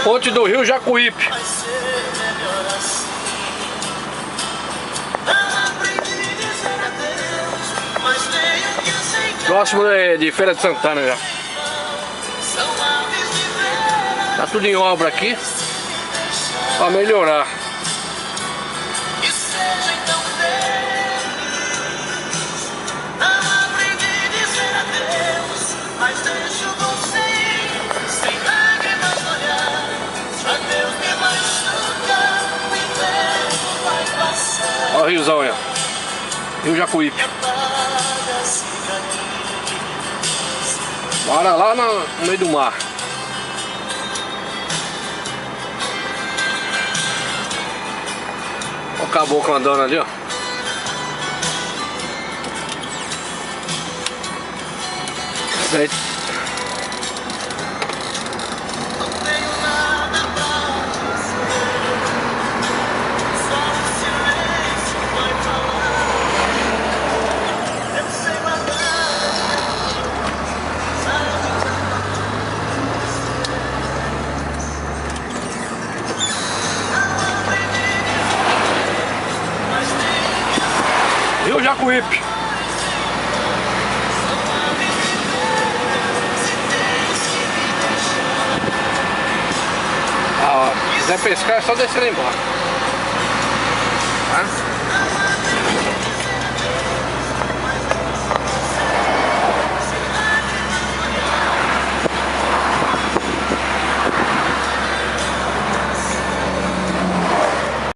Ponte do Rio Jacuípe. Próximo de Feira de Santana já. Tá tudo em obra aqui pra melhorar. Olha o riozão aí, ó. Rio Jacuípe. Bora lá no meio do mar. Olha o caboclo andando ali, ó. Rio Jacuípe. Ah, ó, quiser pescar é só descer lá embaixo.